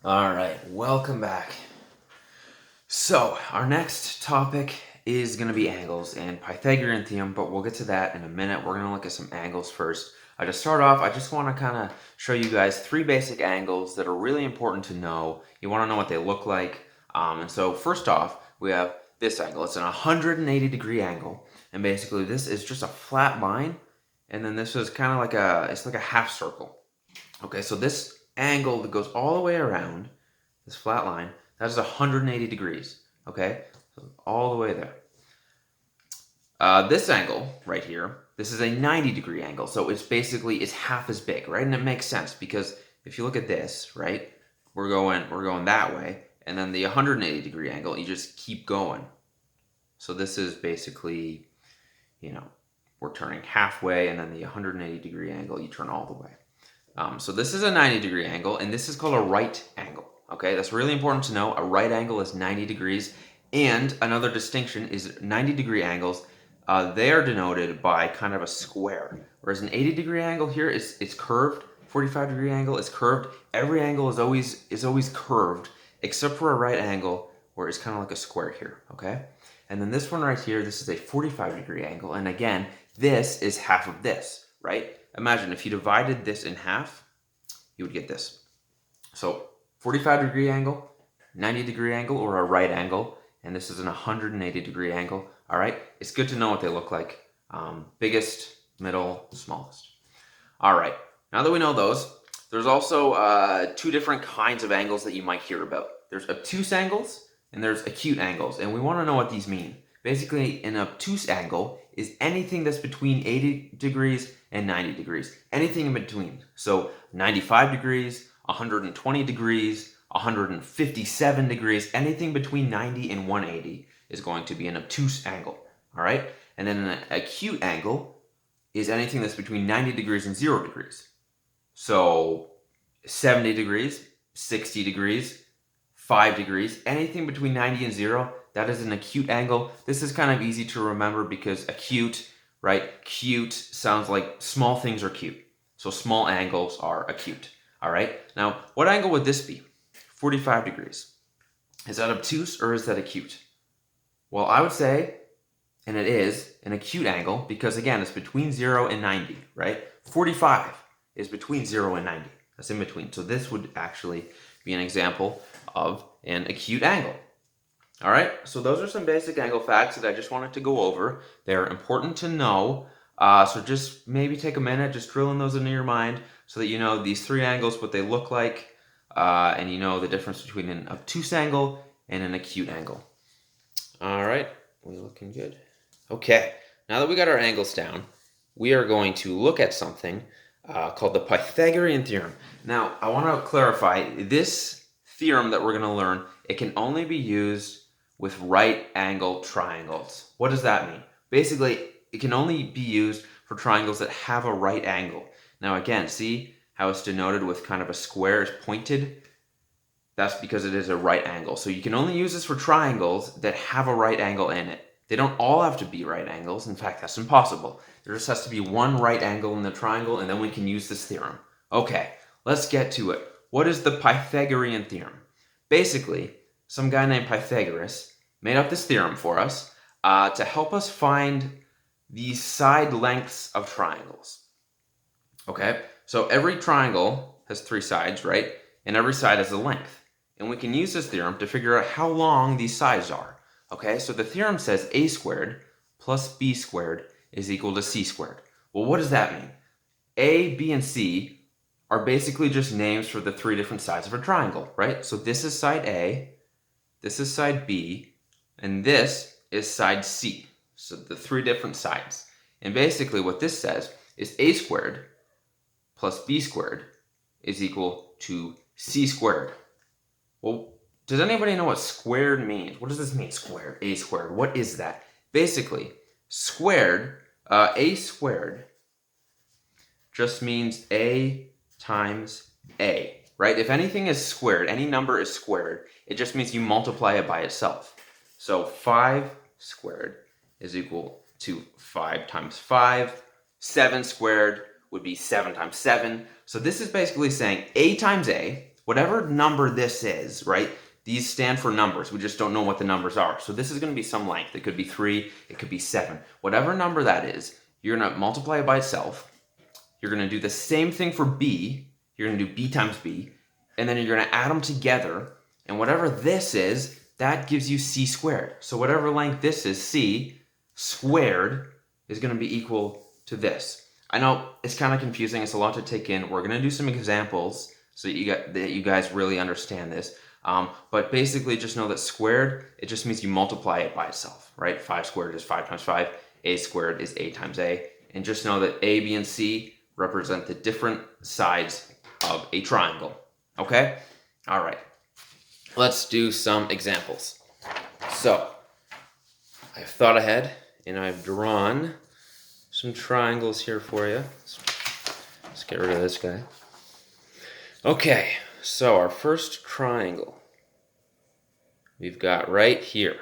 All right, welcome back. So, our next topic is going to be angles and Pythagorean theorem, but we'll get to that in a minute. We're going to look at some angles first. To start off, I just want to kind of show you guys three basic angles that are really important to know. You want to know what they look like. And so, first off, we have this angle. It's an 180-degree angle, and basically this is just a flat line, and then this is kind of like it's like a half circle. Okay, so this angle that goes all the way around this flat line, that is 180 degrees. Okay, so all the way there. This angle right here, this is a 90-degree angle, so it's half as big, right? And it makes sense because if you look at this, right, we're going that way, and then the 180-degree angle, you just keep going. So this is basically, we're turning halfway, and then the 180-degree angle, you turn all the way. So this is a 90-degree angle, and this is called a right angle. Okay, that's really important to know. A right angle is 90 degrees, and another distinction is 90-degree angles. They are denoted by kind of a square, whereas an 80-degree angle here is curved. 45-degree angle is curved. Every angle is always curved, except for a right angle where it's kind of like a square here. Okay, and then this one right here, this is a 45-degree angle, and again, this is half of this, right? Imagine if you divided this in half, you would get this. So 45-degree angle, 90-degree angle, or a right angle, and this is an 180-degree angle. All right, it's good to know what they look like. Biggest, middle, smallest. All right, now that we know those, there's also two different kinds of angles that you might hear about. There's obtuse angles and there's acute angles, and we want to know what these mean. Basically, an obtuse angle is anything that's between 80 degrees and 90 degrees. Anything in between. So 95 degrees, 120 degrees, 157 degrees, anything between 90 and 180 is going to be an obtuse angle. All right? And then an acute angle is anything that's between 90 degrees and 0 degrees. So 70 degrees, 60 degrees, 5 degrees, anything between 90 and 0, that is an acute angle. This is kind of easy to remember because acute, right? Cute sounds like small things are cute. So small angles are acute. All right? Now, what angle would this be? 45 degrees. Is that obtuse or is that acute? Well, I would say, and it is, an acute angle because, again, it's between 0 and 90, right? 45 is between 0 and 90. That's in between. So this would actually be an example of an acute angle. All right, so those are some basic angle facts that I just wanted to go over. They're important to know, so just maybe take a minute, just drilling those into your mind so that you know these three angles, what they look like, and you know the difference between an obtuse angle and an acute angle. All right, we looking good? Okay, now that we got our angles down, we are going to look at something called the Pythagorean theorem. Now, I want to clarify, this theorem that we're going to learn, it can only be used with right angle triangles. What does that mean? Basically, it can only be used for triangles that have a right angle. Now again, see how it's denoted with kind of a square is pointed? That's because it is a right angle. So you can only use this for triangles that have a right angle in it. They don't all have to be right angles. In fact, that's impossible. There just has to be one right angle in the triangle, and then we can use this theorem. Okay, let's get to it. What is the Pythagorean theorem? Basically, some guy named Pythagoras made up this theorem for us to help us find the side lengths of triangles. Okay, so every triangle has three sides, right? And every side has a length. And we can use this theorem to figure out how long these sides are. Okay, so the theorem says a squared plus b squared is equal to c squared. Well, what does that mean? A, b, and c are basically just names for the three different sides of a triangle, right? So this is side A, this is side B, and this is side C. So the three different sides. And basically what this says is a squared plus b squared is equal to c squared. Well, does anybody know what squared means? What does this mean, squared? A squared. What is that? Basically, squared, a squared just means a times a, right? If anything is squared, any number is squared, it just means you multiply it by itself. So 5 squared is equal to 5 times 5. 7 squared would be 7 times 7. So this is basically saying a times a whatever number this is, right? These stand for numbers. We just don't know what the numbers are. So this is going to be some length. It could be 3, it could be 7. Whatever number that is, you're going to multiply it by itself. You're going to do the same thing for b. You're going to do b times b. And then you're going to add them together. And whatever this is, that gives you c squared. So whatever length this is, c squared, is going to be equal to this. I know it's kind of confusing. It's a lot to take in. We're going to do some examples so that you guys really understand this. But basically just know that squared, it just means you multiply it by itself, right? 5 squared is 5 times 5. A squared is a times a. And just know that a, b, and c represent the different sides of a triangle. Okay? All right. Let's do some examples. So, I've thought ahead and I've drawn some triangles here for you. Let's get rid of this guy. Okay, so our first triangle we've got right here.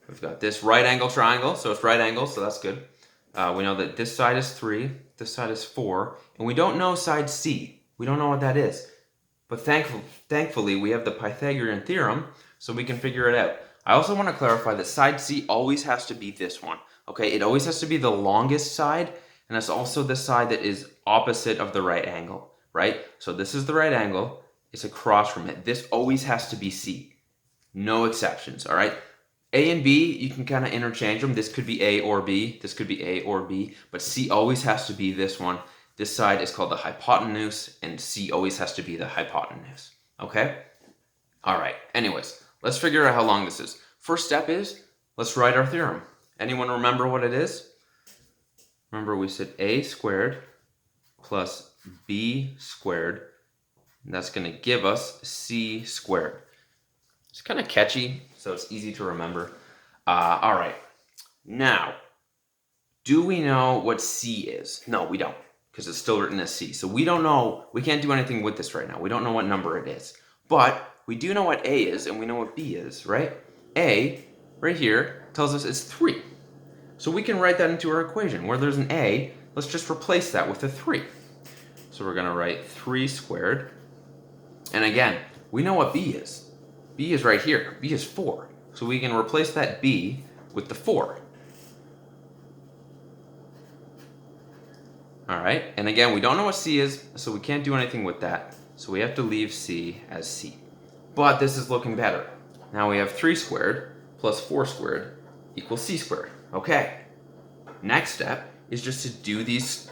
We've got this right angle triangle, so it's right angle, so that's good. We know that this side is 3, this side is 4, and we don't know side C. We don't know what that is. But thankfully, we have the Pythagorean theorem, so we can figure it out. I also want to clarify that side C always has to be this one. Okay, it always has to be the longest side, and it's also the side that is opposite of the right angle, right? So this is the right angle, it's across from it. This always has to be C. No exceptions, all right? A and B, you can kind of interchange them. This could be A or B, this could be A or B, but C always has to be this one. This side is called the hypotenuse, and C always has to be the hypotenuse, okay? All right, anyways, let's figure out how long this is. First step is, let's write our theorem. Anyone remember what it is? Remember we said a squared plus b squared, and that's going to give us c squared. It's kind of catchy, so it's easy to remember. All right, now, do we know what c is? No, we don't, because it's still written as c. So we don't know, we can't do anything with this right now. We don't know what number it is. But we do know what a is, and we know what b is, right? A, right here, tells us it's 3. So we can write that into our equation. Where there's an a, let's just replace that with a 3. So we're going to write 3 squared. And again, we know what b is. B is right here. B is 4. So we can replace that b with the 4. All right, and again, we don't know what c is, so we can't do anything with that. So we have to leave c as c. But this is looking better. Now we have 3 squared plus 4 squared equals c squared. Okay. Next step is just to do these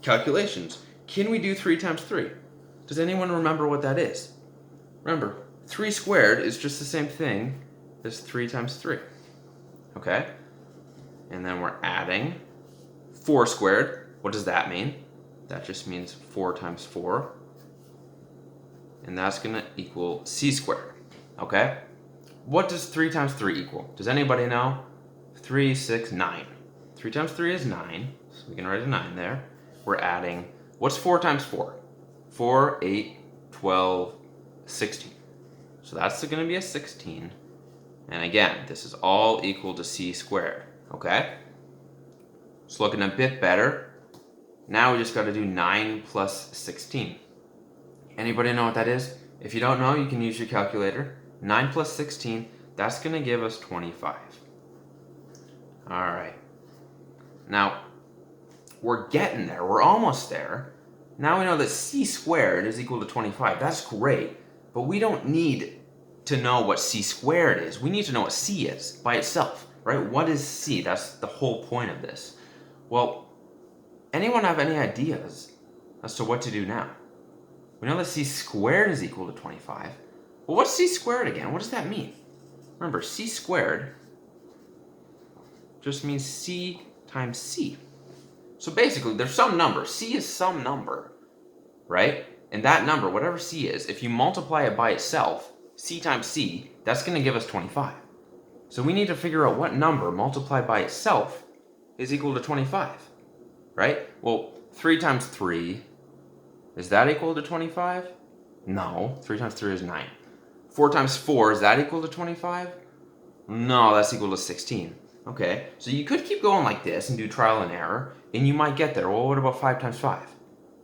calculations. Can we do 3 times 3? Does anyone remember what that is? Remember, 3 squared is just the same thing as 3 times 3. Okay? And then we're adding 4 squared. What does that mean? That just means 4 times 4. And that's going to equal c squared. Okay? What does 3 times 3 equal? Does anybody know? 3, 6, 9. 3 times 3 is 9. So we can write a 9 there. We're adding, what's 4 times 4? 4, 8, 12, 16. So that's going to be a 16. And again, this is all equal to c squared. Okay? It's looking a bit better. Now we just got to do 9 plus 16. Anybody know what that is? If you don't know, you can use your calculator. 9 plus 16, that's going to give us 25. All right. Now, we're getting there. We're almost there. Now we know that c squared is equal to 25. That's great, but we don't need to know what c squared is. We need to know what c is by itself, right? What is c? That's the whole point of this. Well, anyone have any ideas as to what to do now? We know that c squared is equal to 25. Well, what's c squared again? What does that mean? Remember, c squared just means c times c. So basically, there's some number. C is some number, right? And that number, whatever c is, if you multiply it by itself, c times c, that's going to give us 25. So we need to figure out what number multiplied by itself is equal to 25, right? Well, 3 times 3, is that equal to 25? No, 3 times 3 is 9. 4 times 4, is that equal to 25? No, that's equal to 16. Okay, so you could keep going like this and do trial and error, and you might get there. Well, what about 5 times 5?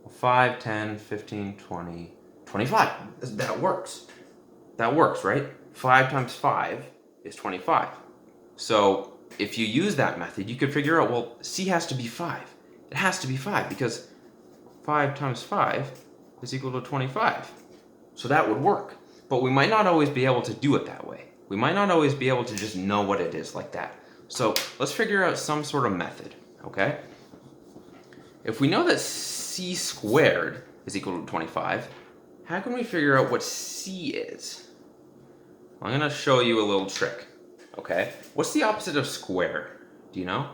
Well, 5, 10, 15, 20, 25. That works. That works, right? 5 times 5 is 25. So if you use that method, you could figure out, well, C has to be 5. It has to be 5 because 5 times 5 is equal to 25. So that would work. But we might not always be able to do it that way. We might not always be able to just know what it is like that. So let's figure out some sort of method, okay? If we know that C squared is equal to 25, how can we figure out what C is? I'm going to show you a little trick, okay? What's the opposite of square? Do you know?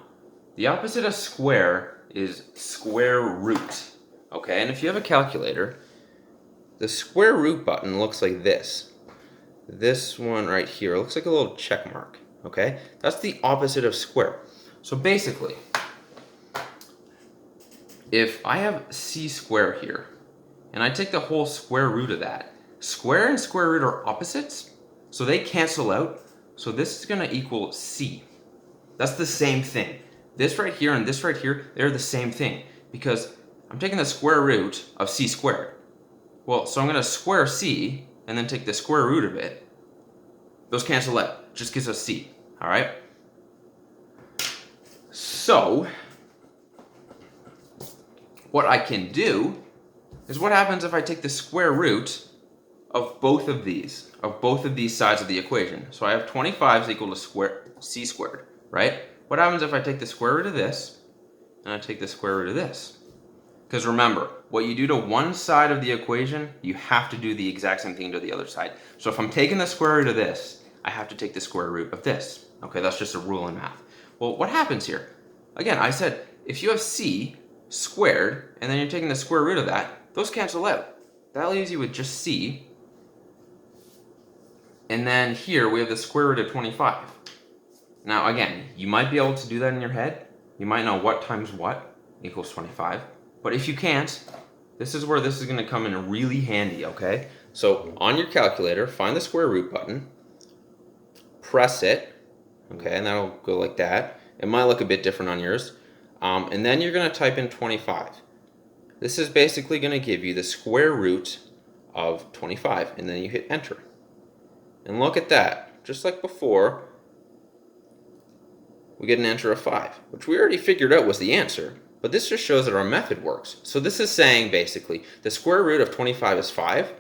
The opposite of square is square root, okay? And if you have a calculator, the square root button looks like this. This one right here looks like a little check mark, okay? That's the opposite of square. So basically, if I have C squared here, and I take the whole square root of that, square and square root are opposites, so they cancel out. So this is going to equal C. That's the same thing. This right here and this right here, they're the same thing because I'm taking the square root of C squared. Well, so I'm going to square C and then take the square root of it. Those cancel out. Just gives us C. All right? So what I can do is what happens if I take the square root of both of these sides of the equation. So I have 25 is equal to C squared, right? What happens if I take the square root of this and I take the square root of this? Because remember, what you do to one side of the equation, you have to do the exact same thing to the other side. So if I'm taking the square root of this, I have to take the square root of this. Okay, that's just a rule in math. Well, what happens here? Again, I said, if you have C squared, and then you're taking the square root of that, those cancel out. That leaves you with just C. And then here we have the square root of 25. Now again, you might be able to do that in your head. You might know what times what equals 25. But if you can't, this is where this is going to come in really handy, okay? So on your calculator, find the square root button, press it, okay, and that'll go like that. It might look a bit different on yours. And then you're going to type in 25. This is basically going to give you the square root of 25, and then you hit enter. And look at that. Just like before, we get an answer of 5, which we already figured out was the answer. But this just shows that our method works. So this is saying basically the square root of 25 is 5.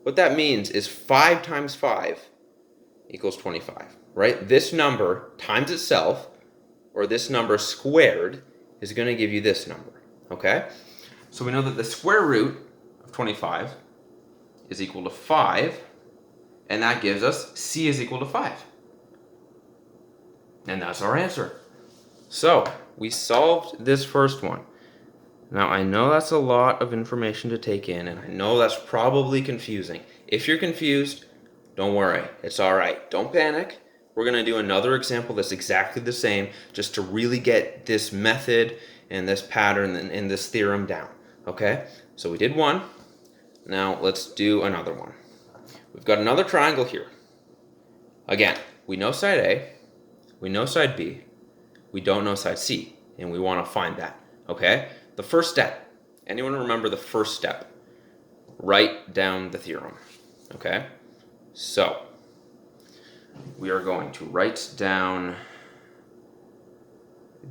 What that means is 5 times 5 equals 25, right? This number times itself, or this number squared, is going to give you this number, okay? So we know that the square root of 25 is equal to 5, and that gives us C is equal to 5. And that's our answer. So we solved this first one. Now I know that's a lot of information to take in, and I know that's probably confusing. If you're confused, don't worry, it's all right. Don't panic. We're going to do another example that's exactly the same, just to really get this method and this pattern and this theorem down. Okay? So we did one. Now let's do another one. We've got another triangle here. Again, we know side A, we know side B, we don't know side C, and we want to find that. Okay? The first step. Anyone remember the first step? Write down the theorem. Okay? So we are going to write down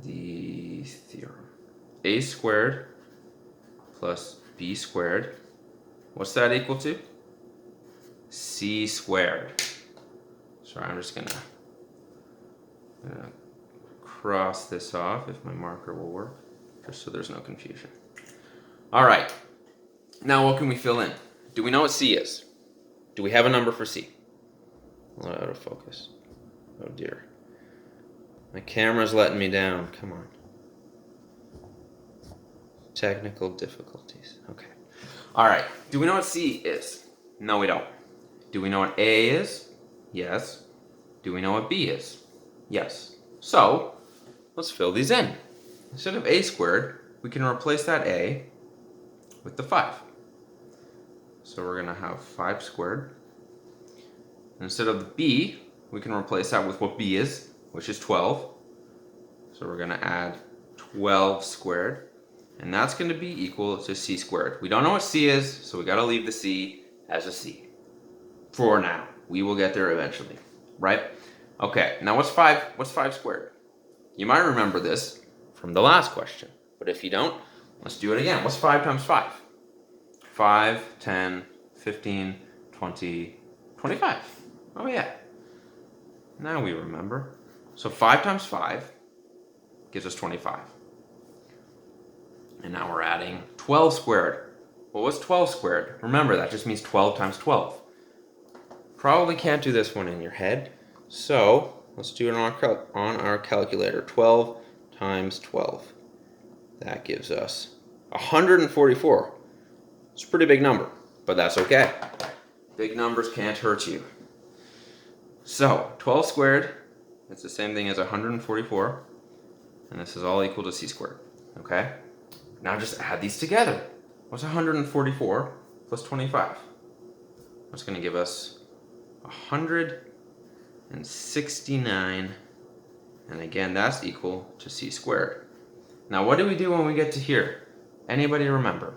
the theorem. A squared plus B squared. What's that equal to? C squared. Sorry, I'm just gonna cross this off if my marker will work, just so there's no confusion. All right. Now what can we fill in? Do we know what C is? Do we have a number for C? Out of focus. Oh dear. My camera's letting me down. Come on. Technical difficulties. Okay. All right. Do we know what C is? No, we don't. Do we know what A is? Yes. Do we know what B is? Yes. So, let's fill these in. Instead of A squared, we can replace that A with the 5. So we're going to have 5 squared. Instead of the B, we can replace that with what B is, which is 12. So we're going to add 12 squared. And that's going to be equal to c squared. We don't know what c is, so we got to leave the c as a c. For now. We will get there eventually, right? Okay, now what's 5 squared? You might remember this from the last question, but if you don't, let's do it again. What's 5 times 5? 5, 10, 15, 20, 25. Oh yeah. Now we remember. So 5 times 5 gives us 25. And now we're adding 12 squared. Well, what's 12 squared? Remember, that just means 12 times 12. Probably can't do this one in your head. So let's do it on our calculator. 12 times 12. That gives us 144. It's a pretty big number, but that's okay. Big numbers can't hurt you. So 12 squared, it's the same thing as 144. And this is all equal to c squared. Okay? Now just add these together. What's 144 plus 25? That's going to give us 169, and again that's equal to c squared. Now what do we do when we get to here? Anybody remember?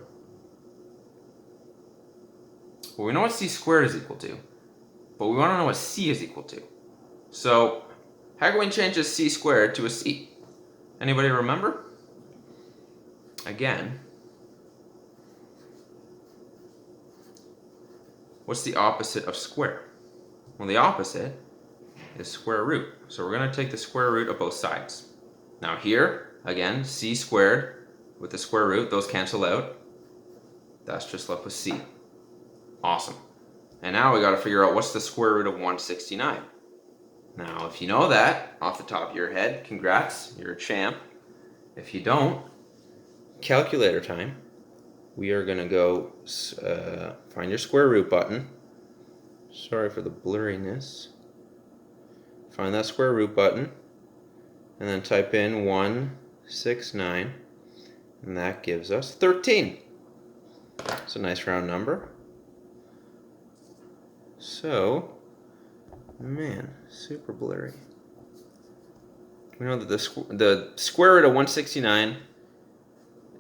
Well, we know what c squared is equal to, but we want to know what c is equal to. So how can we change this c squared to a c? Anybody remember? Again, what's the opposite of square? Well, the opposite is square root. So we're going to take the square root of both sides. Now here, again, c squared with the square root, those cancel out. That's just left with c. Awesome. And now we got to figure out what's the square root of 169. Now, if you know that off the top of your head, congrats, you're a champ. If you don't, calculator time. We are going to go find your square root button. Sorry for the blurriness. Find that square root button and then type in 169, and that gives us 13. It's a nice round number. So, man, super blurry. We know that the square root of 169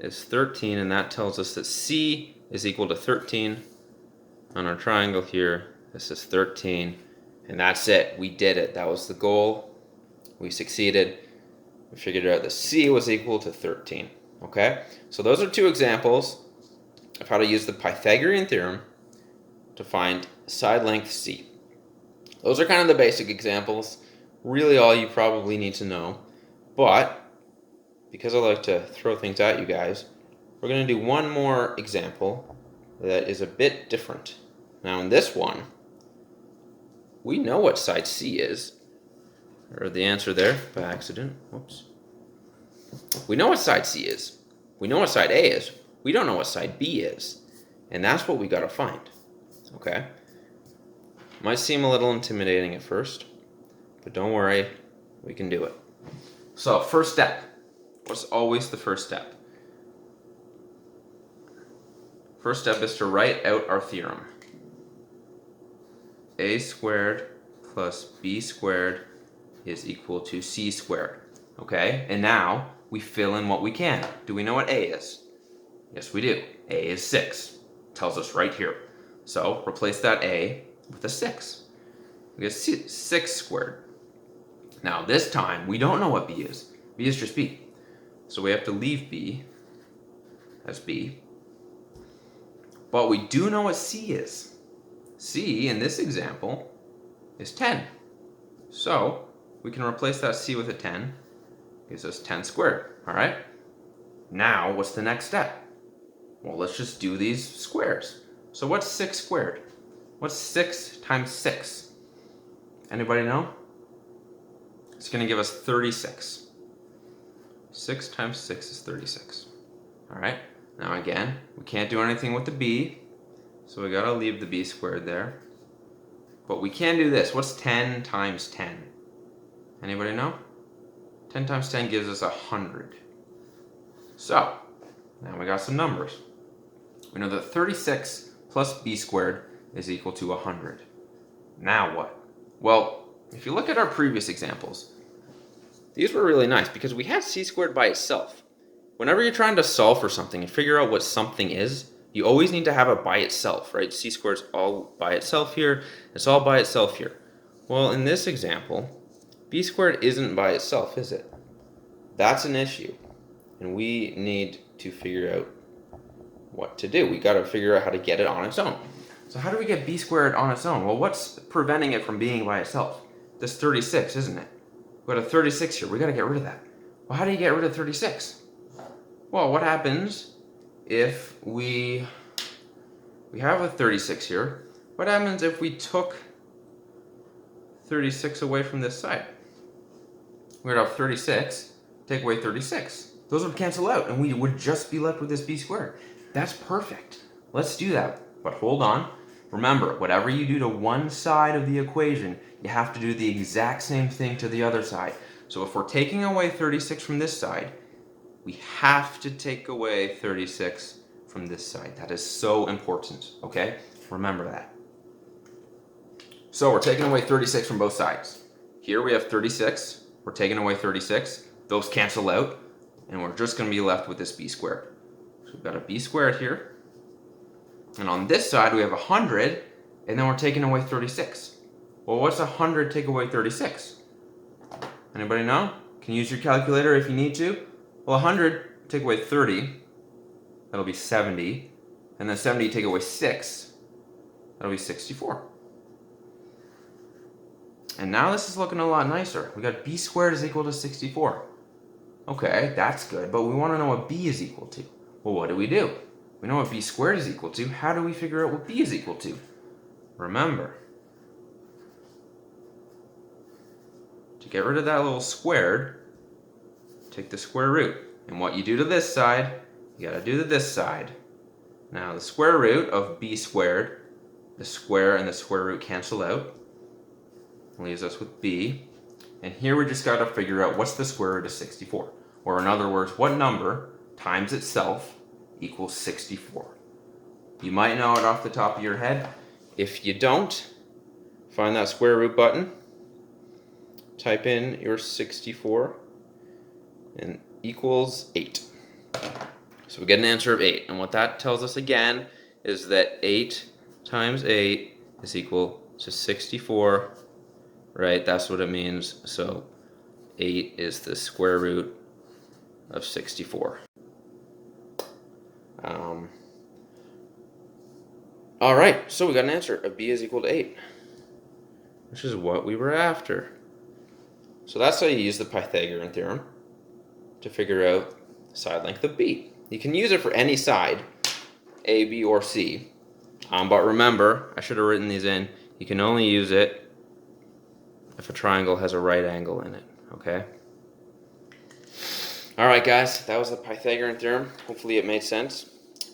is 13, and that tells us that c is equal to 13. On our triangle here, this is 13, and that's it. We did it. That was the goal. We succeeded. We figured out that c was equal to 13. Okay? So those are two examples of how to use the Pythagorean theorem to find side length c. Those are kind of the basic examples. Really all you probably need to know. But because I like to throw things at you guys, we're going to do one more example that is a bit different. Now in this one, we know what side C is, or the answer there by accident. Whoops. We know what side C is. We know what side A is. We don't know what side B is. And that's what we got to find. Okay? Might seem a little intimidating at first, but don't worry, we can do it. So, first step. What's always the first step? First step is to write out our theorem. A squared plus b squared is equal to c squared. Okay? And now we fill in what we can. Do we know what a is? Yes, we do. A is 6. Tells us right here. So replace that a with a 6. We get 6 squared. Now this time we don't know what b is. B is just b. So we have to leave b as b. But we do know what c is. C, in this example, is 10. So we can replace that c with a 10. Gives us 10 squared. All right? Now, what's the next step? Well, let's just do these squares. So what's 6 squared? What's 6 times 6? Anybody know? It's going to give us 36. 6 times 6 is 36. All right? Now again, we can't do anything with the b, so we got to leave the b squared there. But we can do this. What's 10 times 10? Anybody know? 10 times 10 gives us 100. So, now we got some numbers. We know that 36 plus b squared is equal to 100. Now what? Well, if you look at our previous examples, these were really nice because we had c squared by itself. whenever you're trying to solve for something and figure out what something is, you always need to have it by itself, right? C squared is all by itself here. It's all by itself here. Well, in this example, b squared isn't by itself, is it? That's an issue. And we need to figure out what to do. We got to figure out how to get it on its own. So how do we get b squared on its own? Well, what's preventing it from being by itself? This 36, isn't it? We got a 36 here. We got to get rid of that. Well, how do you get rid of 36? Well, what happens if we have a 36 here? What happens if we took 36 away from this side? We'd have 36, take away 36. Those would cancel out, and we would just be left with this b squared. That's perfect. Let's do that. But hold on. Remember, whatever you do to one side of the equation, you have to do the exact same thing to the other side. So if we're taking away 36 from this side, we have to take away 36 from this side. That is so important, okay? Remember that. So we're taking away 36 from both sides. Here we have 36. We're taking away 36. Those cancel out, and we're just going to be left with this b squared. So we've got a b squared here. And on this side, we have 100, and then we're taking away 36. Well, what's 100 take away 36? Anybody know? Can you use your calculator if you need to? Well, 100 take away 30. That'll be 70. And then 70 take away 6. That'll be 64. And now this is looking a lot nicer. We got b squared is equal to 64. Okay, that's good, but we want to know what b is equal to. Well, what do? We know what b squared is equal to. How do we figure out what b is equal to? Remember, to get rid of that little squared, take the square root. And what you do to this side, you got to do to this side. Now, the square root of b squared, the square and the square root cancel out. Leaves us with b. And here we just got to figure out what's the square root of 64. Or in other words, what number times itself equals 64. You might know it off the top of your head. If you don't, find that square root button, type in your 64, and equals 8. So we get an answer of 8. And what that tells us again is that 8 times 8 is equal to 64, right? That's what it means. So 8 is the square root of 64. All right, so we got an answer of b is equal to 8, which is what we were after. So that's how you use the Pythagorean theorem to figure out the side length of b. You can use it for any side, a, b, or c. But remember, I should have written these in. You can only use it if a triangle has a right angle in it, okay? All right, guys, that was the Pythagorean theorem. Hopefully it made sense.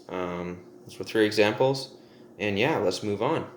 Those were 3 examples. And yeah, let's move on.